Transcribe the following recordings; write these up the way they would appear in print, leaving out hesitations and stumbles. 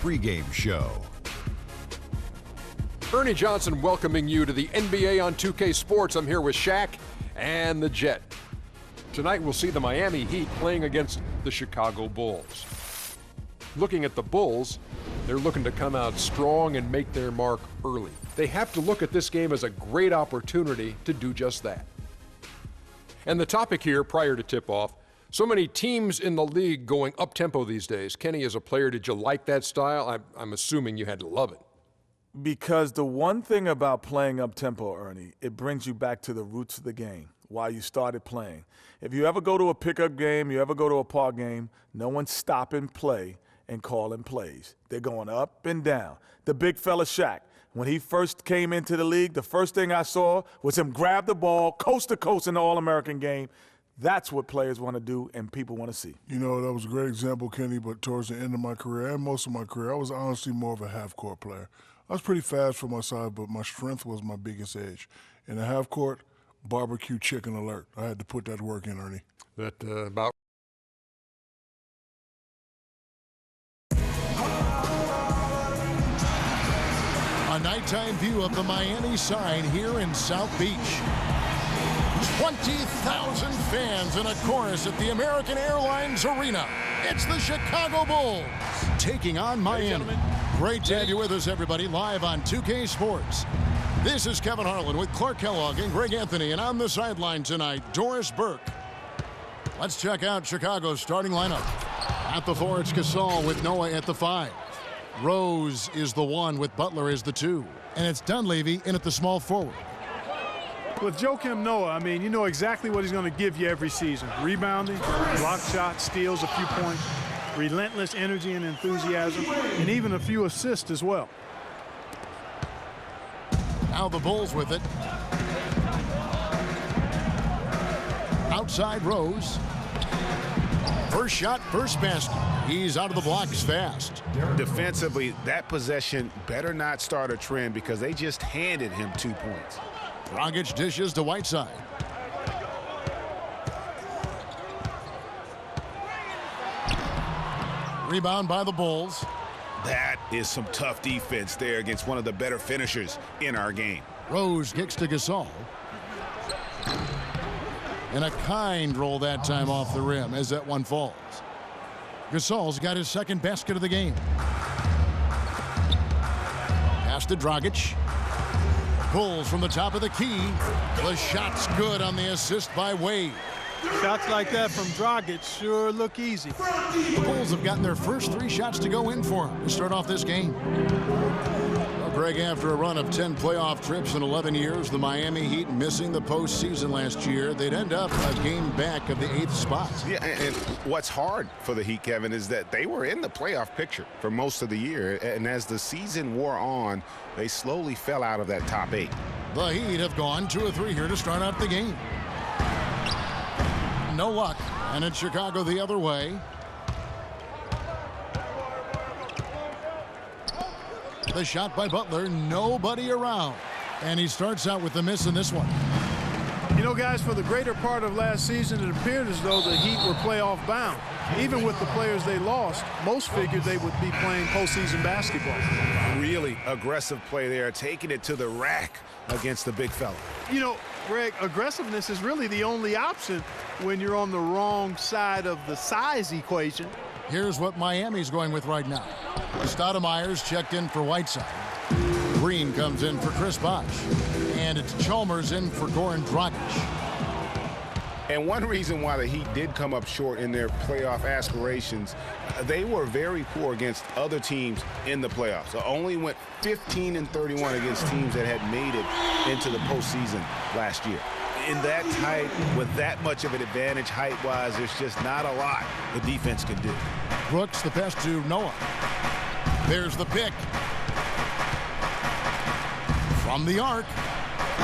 Pregame Show. Ernie Johnson welcoming you to the NBA on 2K Sports. I'm here with Shaq and the Jet. Tonight we'll see the Miami Heat playing against the Chicago Bulls. Looking at the Bulls, they're looking to come out strong and make their mark early. They have to look at this game as a great opportunity to do just that. And the topic here prior to tip-off, so many teams in the league going up-tempo these days. Kenny, as a player, did you like that style? I'm assuming you had to love it. Because the one thing about playing up-tempo, Ernie, it brings you back to the roots of the game, why you started playing. If you ever go to a pickup game, you ever go to a park game, no one's stopping play and calling plays. They're going up and down. The big fella Shaq, when he first came into the league, the first thing I saw was him grab the ball coast to coast in the All-American game. That's what players want to do and people want to see. You know, that was a great example, Kenny, but towards the end of my career and most of my career, I was honestly more of a half-court player. I was pretty fast for my size, but my strength was my biggest edge. In the half-court, barbecue chicken alert. I had to put that work in, Ernie. That about. A nighttime view of the Miami sign here in South Beach. 20,000 fans in a chorus at the American Airlines Arena. It's the Chicago Bulls taking on Miami. Great to have you with us, everybody, live on 2K Sports. This is Kevin Harlan with Clark Kellogg and Greg Anthony, and on the sideline tonight, Doris Burke. Let's check out Chicago's starting lineup. At the 4, it's Gasol with Noah at the 5. Rose is the 1 with Butler as the 2. And it's Dunleavy in at the small forward. With Joakim Noah, I mean, you know exactly what he's going to give you every season. Rebounding, block shots, steals a few points, relentless energy and enthusiasm, and even a few assists as well. Now the Bulls with it. Outside Rose. First shot, first basket. He's out of the blocks fast. Defensively, that possession better not start a trend because they just handed him 2 points. Dragic dishes to Whiteside. Rebound by the Bulls. That is some tough defense there against one of the better finishers in our game. Rose kicks to Gasol. And a kind roll that time off the rim as that one falls. Gasol's got his second basket of the game. Pass to Dragic. Pulls from the top of the key. The shot's good on the assist by Wade. Shots like that from Dragic sure look easy. The Bulls have gotten their first 3 shots to go in for them to start off this game. Well, Greg, after a run of 10 playoff trips in 11 years, the Miami Heat missing the postseason last year, they'd end up a game back of the 8th spot. Yeah, and what's hard for the Heat, Kevin, is that they were in the playoff picture for most of the year, and as the season wore on, they slowly fell out of that top 8. The Heat have gone 2 of 3 here to start out the game. No luck, and it's Chicago the other way. The shot by Butler, nobody around. And he starts out with the miss in this one. You know, guys, for the greater part of last season, it appeared as though the Heat were playoff bound. Even with the players they lost, most figured they would be playing postseason basketball. Really aggressive play there, taking it to the rack against the big fella. You know, Greg, aggressiveness is really the only option when you're on the wrong side of the size equation. Here's what Miami's going with right now. Stoudemire's checked in for Whiteside. Green comes in for Chris Bosh. And it's Chalmers in for Goran Dragic. And one reason why the Heat did come up short in their playoff aspirations, they were very poor against other teams in the playoffs. So only went 15-31 against teams that had made it into the postseason last year. In that tight, with that much of an advantage height-wise, there's just not a lot the defense can do. Brooks, the pass to Noah. There's the pick. From the arc.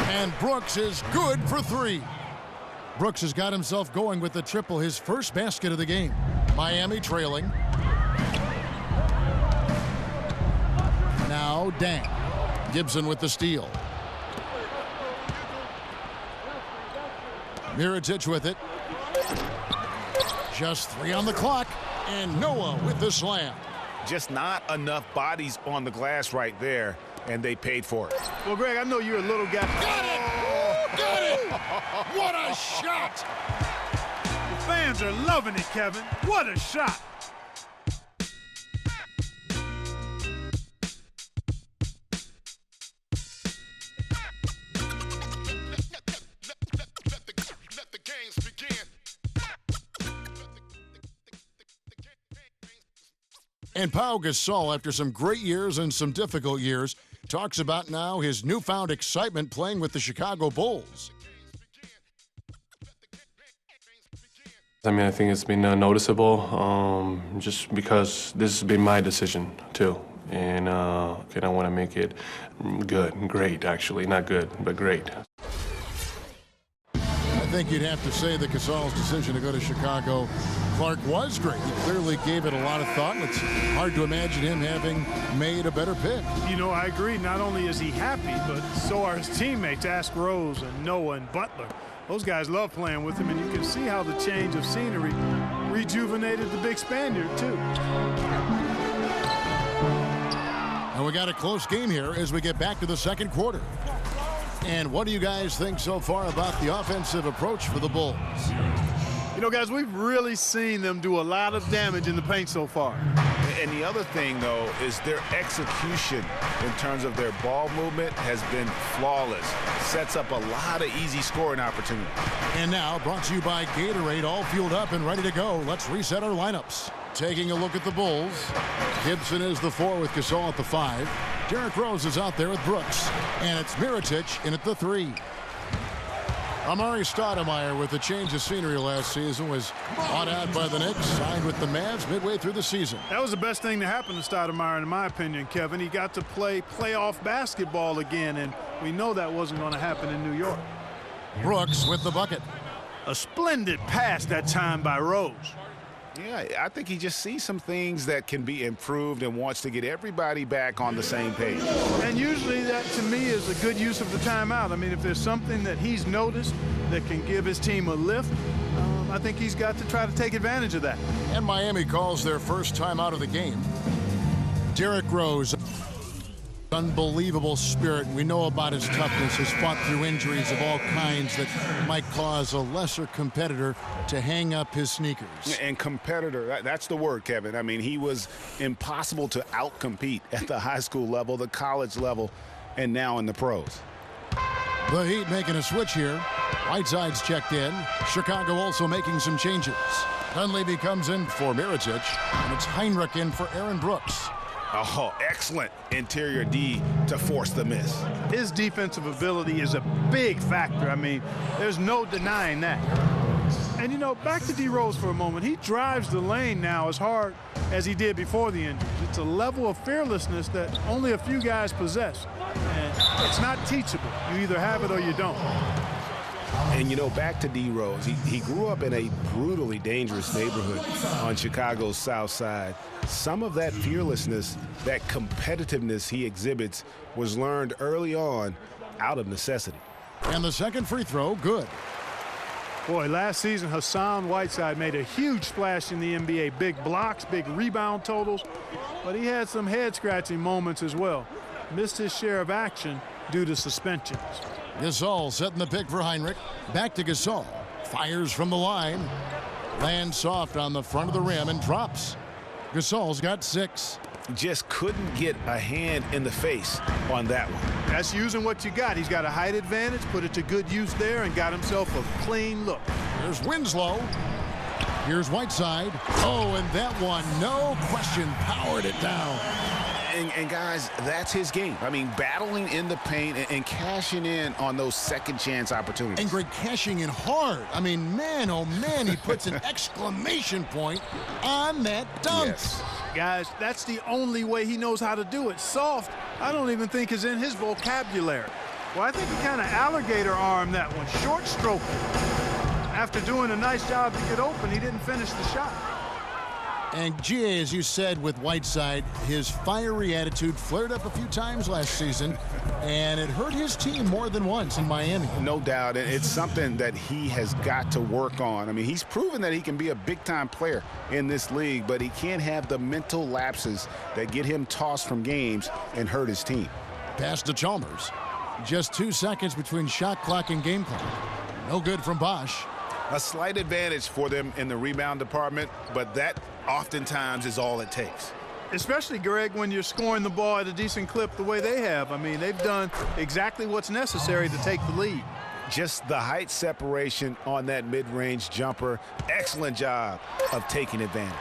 And Brooks is good for 3. Brooks has got himself going with the triple, his first basket of the game. Miami trailing. Now Dan. Gibson with the steal. Mirotic with it. Just 3 on the clock. And Noah with the slam. Just not enough bodies on the glass right there, and they paid for it. Well, Greg, I know you're a little guy. Got it! Got it! What a shot! The fans are loving it, Kevin. What a shot! And Pau Gasol, after some great years and some difficult years, talks about now his newfound excitement playing with the Chicago Bulls. I mean, I think it's been noticeable just because this has been my decision, too. And I want to make it good, great, actually. Not good, but great. I think you'd have to say that Gasol's decision to go to Chicago, Clark, was great. He clearly gave it a lot of thought, and it's hard to imagine him having made a better pick. You know, I agree. Not only is he happy, but so are his teammates, Ask Rose and Noah and Butler. Those guys love playing with him, and you can see how the change of scenery rejuvenated the big Spaniard, too. And we got a close game here as we get back to the second quarter. And what do you guys think so far about the offensive approach for the Bulls? You know, guys, we've really seen them do a lot of damage in the paint so far. And the other thing, though, is their execution in terms of their ball movement has been flawless. Sets up a lot of easy scoring opportunities. And now, brought to you by Gatorade, all fueled up and ready to go. Let's reset our lineups. Taking a look at the Bulls. Gibson is the 4 with Gasol at the 5. Derrick Rose is out there with Brooks. And it's Mirotic in at the 3. Amari Stoudemire, with the change of scenery last season, was bought out by the Knicks, signed with the Mavs midway through the season. That was the best thing to happen to Stoudemire, in my opinion, Kevin. He got to play playoff basketball again, and we know that wasn't going to happen in New York. Brooks with the bucket. A splendid pass that time by Rose. Yeah, I think he just sees some things that can be improved and wants to get everybody back on the same page. And usually that, to me, is a good use of the timeout. I mean, if there's something that he's noticed that can give his team a lift, I think he's got to try to take advantage of that. And Miami calls their first time out of the game. Derrick Rose. Unbelievable spirit. We know about his toughness, has fought through injuries of all kinds that might cause a lesser competitor to hang up his sneakers. And competitor, that's the word, Kevin. I mean, he was impossible to outcompete at the high school level, the college level, and now in the pros. The Heat making a switch here. Whiteside's checked in. Chicago also making some changes. Dunleavy comes in for Mirotic, and it's Heinrich in for Aaron Brooks. Oh, excellent interior D to force the miss. His defensive ability is a big factor. I mean, there's no denying that. And, you know, back to D. Rose for a moment. He drives the lane now as hard as he did before the injuries. It's a level of fearlessness that only a few guys possess. And it's not teachable. You either have it or you don't. And, you know, back to D. Rose, he grew up in a brutally dangerous neighborhood on Chicago's South Side. Some of that fearlessness, that competitiveness he exhibits was learned early on out of necessity. And the second free throw, good. Boy, last season, Hassan Whiteside made a huge splash in the NBA. Big blocks, big rebound totals, but he had some head-scratching moments as well. Missed his share of action due to suspensions. Gasol setting the pick for Heinrich. Back to Gasol. Fires from the line. Lands soft on the front of the rim and drops. Gasol's got 6. Just couldn't get a hand in the face on that one. That's using what you got. He's got a height advantage, put it to good use there, and got himself a clean look. Here's Winslow. Here's Whiteside. Oh, and that one, no question, powered it down. And guys, that's his game. I mean, battling in the paint and cashing in on those second chance opportunities. And Greg, cashing in hard. I mean, man, oh man, he puts an exclamation point on that dunk. Yes. Guys, that's the only way he knows how to do it. Soft, I don't even think is in his vocabulary. Well, I think he kind of alligator armed that one, short stroke. After doing a nice job to get open, he didn't finish the shot. And GA, as you said with Whiteside, his fiery attitude flared up a few times last season, and it hurt his team more than once in Miami. No doubt, and it's something that he has got to work on. I mean, he's proven that he can be a big-time player in this league, but he can't have the mental lapses that get him tossed from games and hurt his team. Pass to Chalmers. Just 2 seconds between shot clock and game clock. No good from Bosch. A slight advantage for them in the rebound department, but that oftentimes is all it takes. Especially, Greg, when you're scoring the ball at a decent clip the way they have. I mean, they've done exactly what's necessary to take the lead. Just the height separation on that mid-range jumper. Excellent job of taking advantage.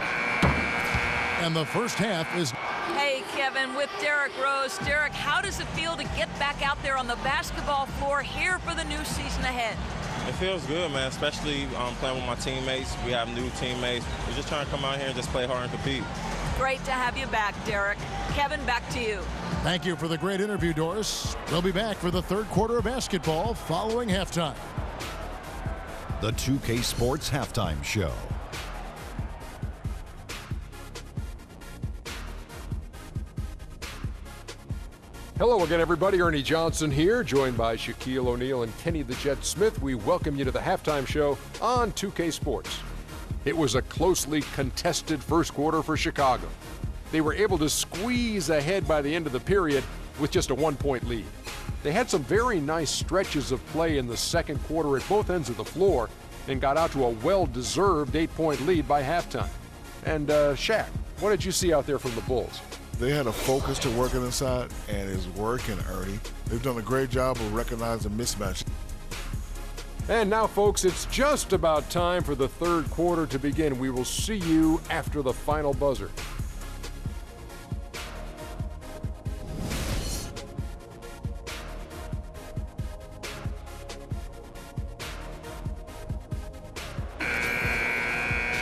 And the first half is... Hey, Kevin, with Derrick Rose. Derrick, how does it feel to get back out there on the basketball floor here for the new season ahead? It feels good, man, especially playing with my teammates. We have new teammates. We're just trying to come out here and just play hard and compete. Great to have you back, Derrick. Kevin, back to you. Thank you for the great interview, Doris. We'll be back for the third quarter of basketball following halftime. The 2K Sports Halftime Show. Hello again, everybody. Ernie Johnson here, joined by Shaquille O'Neal and Kenny the Jet Smith. We welcome you to the halftime show on 2K Sports. It was a closely contested first quarter for Chicago. They were able to squeeze ahead by the end of the period with just a 1-point lead. They had some very nice stretches of play in the second quarter at both ends of the floor and got out to a well-deserved 8-point lead by halftime. And Shaq, what did you see out there from the Bulls? They had a focus to working inside, and it's working, Ernie. They've done a great job of recognizing mismatches. And now, folks, it's just about time for the third quarter to begin. We will see you after the final buzzer.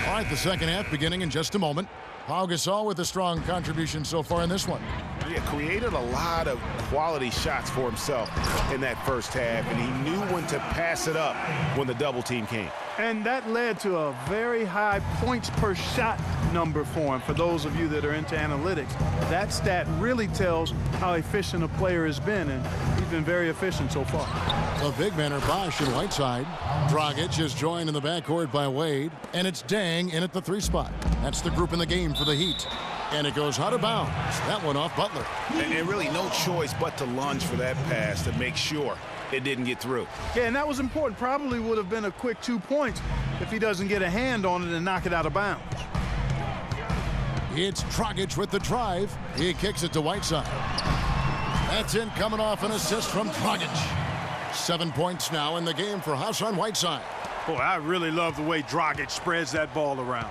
All right, the second half beginning in just a moment. Pau Gasol with a strong contribution so far in this one. He created a lot of quality shots for himself in that first half, and he knew when to pass it up when the double team came. And that led to a very high points per shot number for him. For those of you that are into analytics, that stat really tells how efficient a player has been, and he's been very efficient so far. The big men are Bosch and Whiteside. Dragic is joined in the backcourt by Wade, and it's Dang in at the 3 spot. That's the group in the game for the Heat. And it goes out of bounds. That one off Butler. And really no choice but to lunge for that pass to make sure it didn't get through. Yeah, and that was important. Probably would have been a quick 2 points if he doesn't get a hand on it and knock it out of bounds. It's Dragic with the drive. He kicks it to Whiteside. That's in, coming off an assist from Dragic. 7 points now in the game for Hassan Whiteside. Boy, I really love the way Dragic spreads that ball around.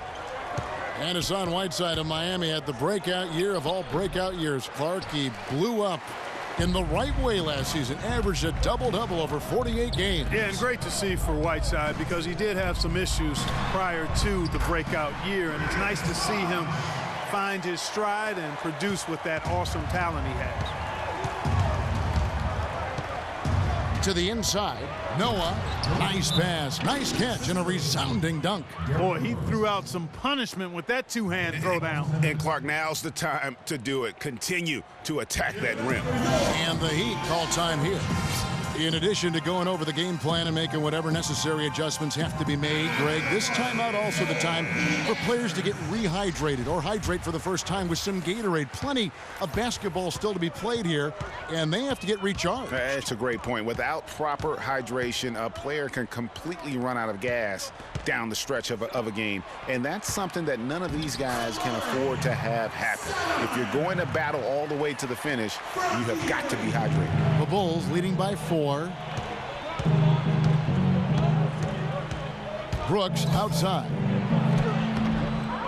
And Hassan Whiteside of Miami had the breakout year of all breakout years. Clark, he blew up in the right way last season, averaged a double-double over 48 games. Yeah, and great to see for Whiteside because he did have some issues prior to the breakout year, and it's nice to see him find his stride and produce with that awesome talent he has. To the inside, Noah, nice pass, nice catch, and a resounding dunk. Boy, he threw out some punishment with that two-hand throwdown. And Clark, now's the time to do it. Continue to attack that rim. And the Heat call time here. In addition to going over the game plan and making whatever necessary adjustments have to be made, Greg, this timeout also the time for players to get rehydrated or hydrate for the first time with some Gatorade. Plenty of basketball still to be played here, and they have to get recharged. That's a great point. Without proper hydration, a player can completely run out of gas down the stretch of a game, and that's something that none of these guys can afford to have happen. If you're going to battle all the way to the finish, you have got to be hydrated. The Bulls leading by 4. Brooks outside.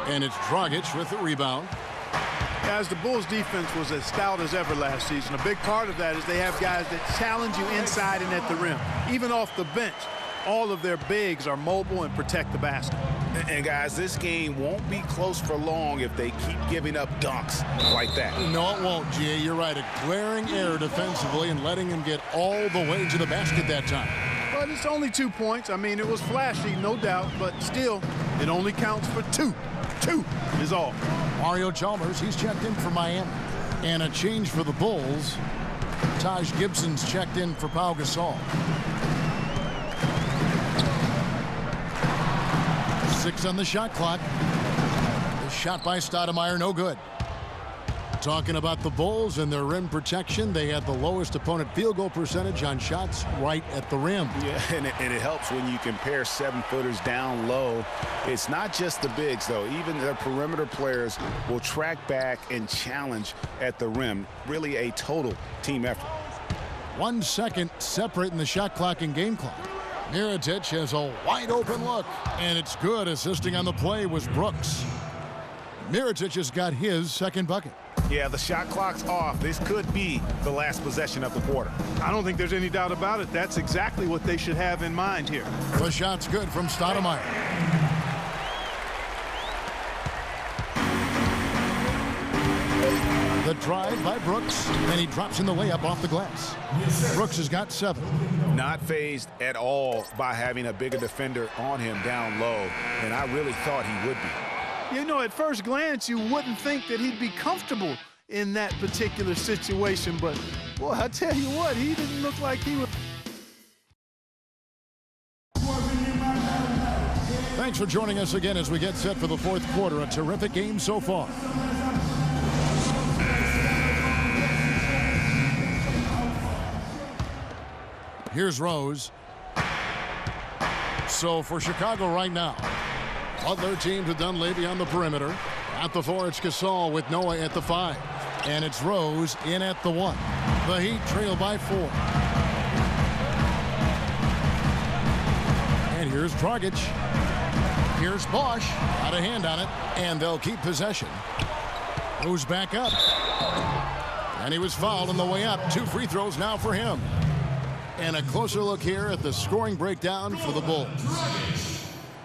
And it's Dragic with the rebound. Guys, the Bulls defense was as stout as ever last season. A big part of that is they have guys that challenge you inside and at the rim. Even off the bench, all of their bigs are mobile and protect the basket. And guys, this game won't be close for long if they keep giving up dunks like that. No, it won't, G.A. You're right. A glaring error defensively and letting him get all the way to the basket that time. But it's only 2 points. I mean, it was flashy, no doubt, but still, it only counts for 2. 2 is all. Mario Chalmers, he's checked in for Miami. And a change for the Bulls. Taj Gibson's checked in for Pau Gasol. 6 on the shot clock. The shot by Stoudemire, no good. Talking about the Bulls and their rim protection, they had the lowest opponent field goal percentage on shots right at the rim. Yeah, and it helps when you compare 7-footers down low. It's not just the bigs, though. Even the perimeter players will track back and challenge at the rim. Really a total team effort. 1 second separating the shot clock and game clock. Mirotic has a wide open look, and it's good. Assisting on the play was Brooks. Mirotic has got his second bucket. Yeah, the shot clock's off. This could be the last possession of the quarter. I don't think there's any doubt about it. That's exactly what they should have in mind here. The shot's good from Stoudemire. The drive by Brooks, and he drops in the layup off the glass. Brooks has got 7. Not fazed at all by having a bigger defender on him down low, and I really thought he would be. You know, at first glance, you wouldn't think that he'd be comfortable in that particular situation, but, boy, I tell you what, he didn't look like he was. Thanks for joining us again as we get set for the 4th quarter. A terrific game so far. Here's Rose. So for Chicago right now, Butler team to Dunleavy on the perimeter. At the 4, it's Gasol with Noah at the 5. And it's Rose in at the 1. The Heat trail by 4. And here's Dragic. Here's Bosch. Got a hand on it. And they'll keep possession. Rose back up. And he was fouled on the way up. 2 free throws now for him. And a closer look here at the scoring breakdown for the Bulls.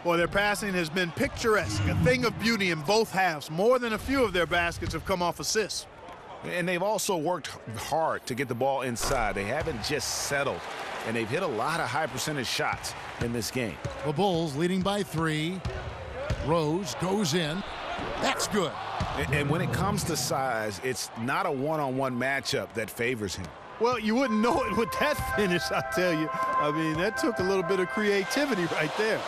Boy, their passing has been picturesque, a thing of beauty in both halves. More than a few of their baskets have come off assists. And they've also worked hard to get the ball inside. They haven't just settled, and they've hit a lot of high percentage shots in this game. The Bulls leading by 3. Rose goes in. That's good. And when it comes to size, it's not a one-on-one matchup that favors him. Well, you wouldn't know it with that finish, I tell you. I mean, that took a little bit of creativity right there.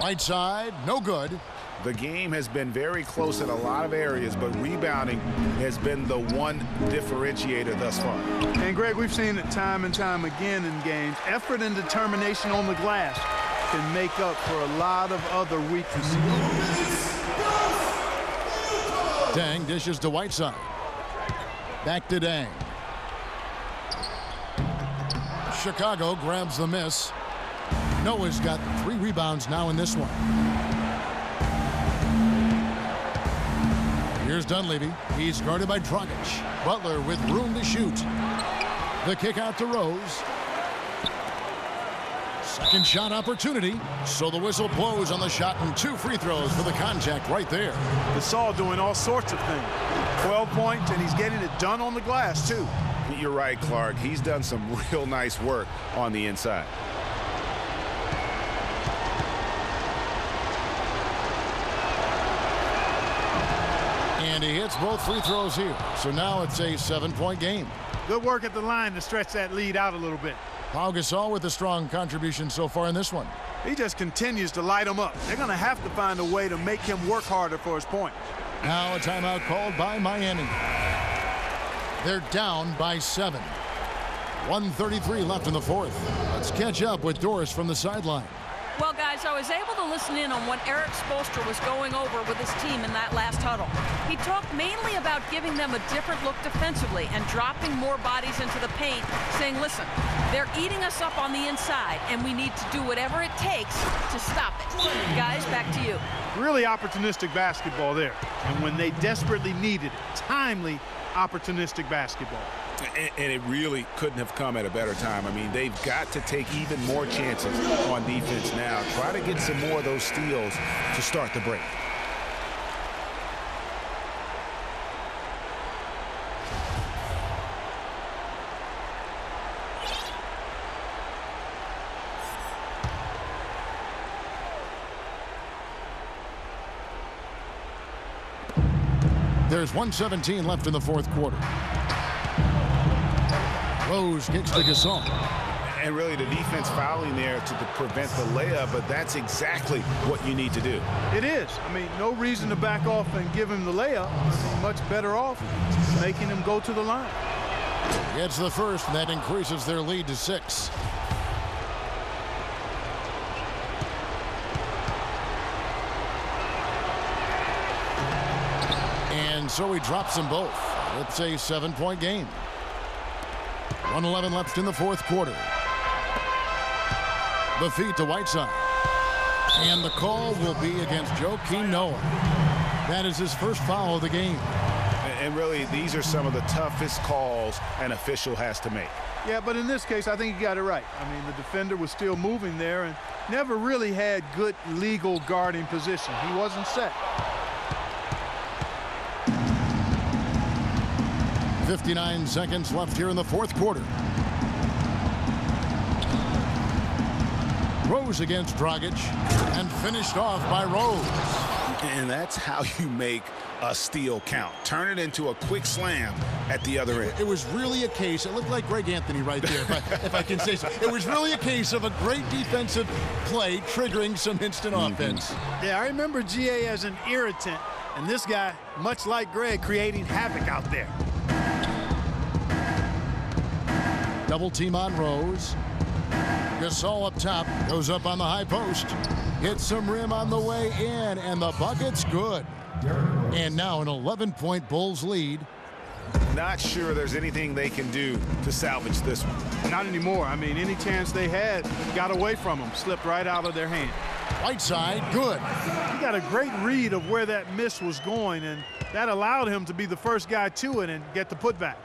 Right side, no good. The game has been very close in a lot of areas, but rebounding has been the one differentiator thus far. And, Greg, we've seen it time and time again in games. Effort and determination on the glass can make up for a lot of other weaknesses. Dang dishes to Whiteside. Back to Dang. Chicago grabs the miss. Noah's got 3 rebounds now in this one. Here's Dunleavy. He's guarded by Dragic. Butler with room to shoot. The kick out to Rose. Second shot opportunity. So the whistle blows on the shot and 2 free throws for the contact right there. Gasol doing all sorts of things. 12 points, and he's getting it done on the glass, too. You're right, Clark. He's done some real nice work on the inside. And he hits both free throws here. So now it's a 7-point game. Good work at the line to stretch that lead out a little bit. Pau Gasol with a strong contribution so far in this one. He just continues to light them up. They're going to have to find a way to make him work harder for his point. Now a timeout called by Miami. They're down by 7. 1:33 left in the 4th. Let's catch up with Doris from the sideline. Well, guys, I was able to listen in on what Eric Spoelstra was going over with his team in that last huddle. He talked mainly about giving them a different look defensively and dropping more bodies into the paint, saying, listen, they're eating us up on the inside, and we need to do whatever it takes to stop it. Guys, back to you. Really opportunistic basketball there. And when they desperately needed it, timely, opportunistic basketball. And it really couldn't have come at a better time. I mean, they've got to take even more chances on defense now. Try to get some more of those steals to start the break. There's 1:17 left in the fourth quarter. Rose kicks to Gasol. And really the defense fouling there to prevent the layup, but that's exactly what you need to do. It is. I mean, no reason to back off and give him the layup. I mean, much better off making him go to the line. Gets the first, and that increases their lead to 6. And so he drops them both. It's a 7-point game. 1:11 left in the fourth quarter. The feed to Whiteside. And the call will be against Joakim Noah. That is his first foul of the game. And really, these are some of the toughest calls an official has to make. Yeah, but in this case, I think he got it right. I mean, the defender was still moving there and never really had good legal guarding position. He wasn't set. 59 seconds left here in the fourth quarter. Rose against Dragic, and finished off by Rose. And that's how you make a steal count. Turn it into a quick slam at the other end. It was really a case, it looked like Greg Anthony right there, if I can say so. It was really a case of a great defensive play triggering some instant offense. Yeah, I remember GA as an irritant, and this guy, much like Greg, creating havoc out there. Double team on Rose. Gasol up top, goes up on the high post, hits some rim on the way in, and the bucket's good. And now an 11-point Bulls lead. Not sure there's anything they can do to salvage this one. Not anymore. I mean, any chance they had got away from them, slipped right out of their hand. Whiteside, good. He got a great read of where that miss was going, and that allowed him to be the first guy to it and get the putback.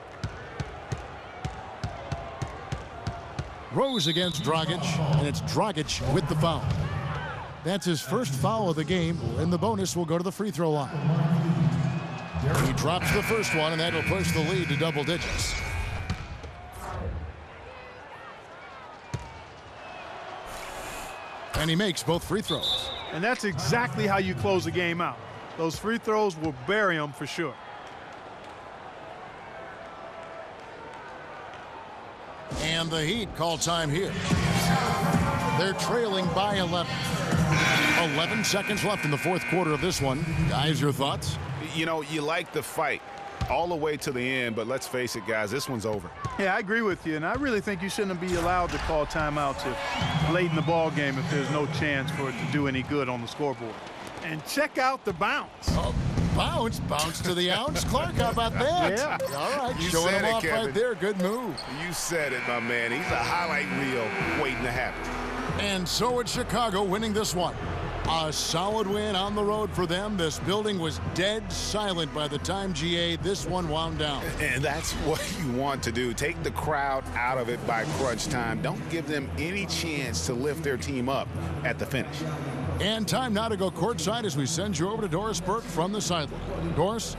Rose against Dragic, and it's Dragic with the foul. That's his first foul of the game, and the bonus will go to the free throw line. He drops the first one, and that'll push the lead to double digits. And he makes both free throws. And that's exactly how you close a game out. Those free throws will bury them for sure. And the Heat call time here. They're trailing by 11. 11 seconds left in the fourth quarter of this one. Guys, your thoughts? You know, you like the fight all the way to the end, but let's face it, guys, this one's over. Yeah, I agree with you, and I really think you shouldn't be allowed to call timeouts late in the ball game if there's no chance for it to do any good on the scoreboard. And check out the bounce. Oh, bounce to the ounce. Clark, how about that? Yeah. All right, You showing said him it, off Kevin. right there. Good move. You said it, my man. He's a highlight reel waiting to happen. And so it's Chicago winning this one. A solid win on the road for them. This building was dead silent by the time this one wound down. And that's what you want to do. Take the crowd out of it by crunch time. Don't give them any chance to lift their team up at the finish. And time now to go courtside as we send you over to Doris Burke from the sideline. Doris?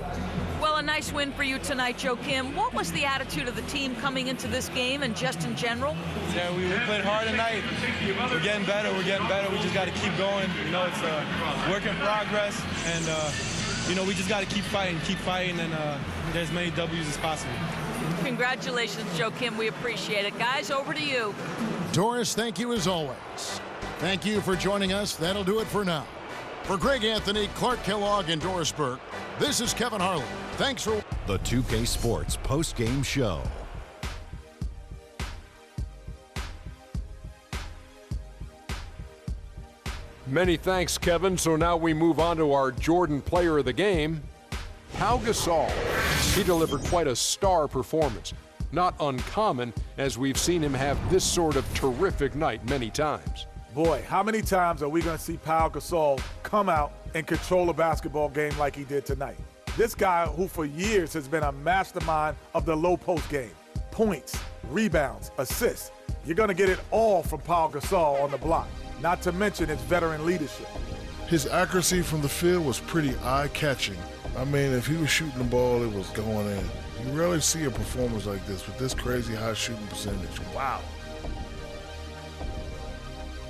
Well, a nice win for you tonight, Joakim. What was the attitude of the team coming into this game and just in general? Yeah, we played hard tonight. We're getting better. We just got to keep going. You know, it's a work in progress. And, you know, we just got to keep fighting, and get as many W's as possible. Congratulations, Joakim. We appreciate it. Guys, over to you. Doris, thank you as always. Thank you for joining us. That'll do it for now. For Greg Anthony, Clark Kellogg, and Doris Burke, this is Kevin Harlan. Thanks for The 2K Sports Postgame Show. Many thanks, Kevin. So now we move on to our Jordan Player of the Game, Pau Gasol. He delivered quite a star performance. Not uncommon, as we've seen him have this sort of terrific night many times. Boy, how many times are we going to see Pau Gasol come out and control a basketball game like he did tonight? This guy who for years has been a mastermind of the low post game. Points, rebounds, assists. You're going to get it all from Pau Gasol on the block, not to mention his veteran leadership. His accuracy from the field was pretty eye-catching. I mean, if he was shooting the ball, it was going in. You rarely see a performance like this with this crazy high shooting percentage. Wow.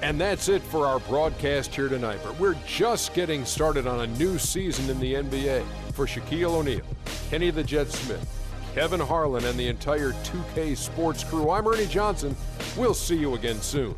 And that's it for our broadcast here tonight. But we're just getting started on a new season in the NBA. For For Shaquille O'Neal, Kenny the Jet Smith, Kevin Harlan, and the entire 2K Sports crew, I'm Ernie Johnson. We'll see you again soon.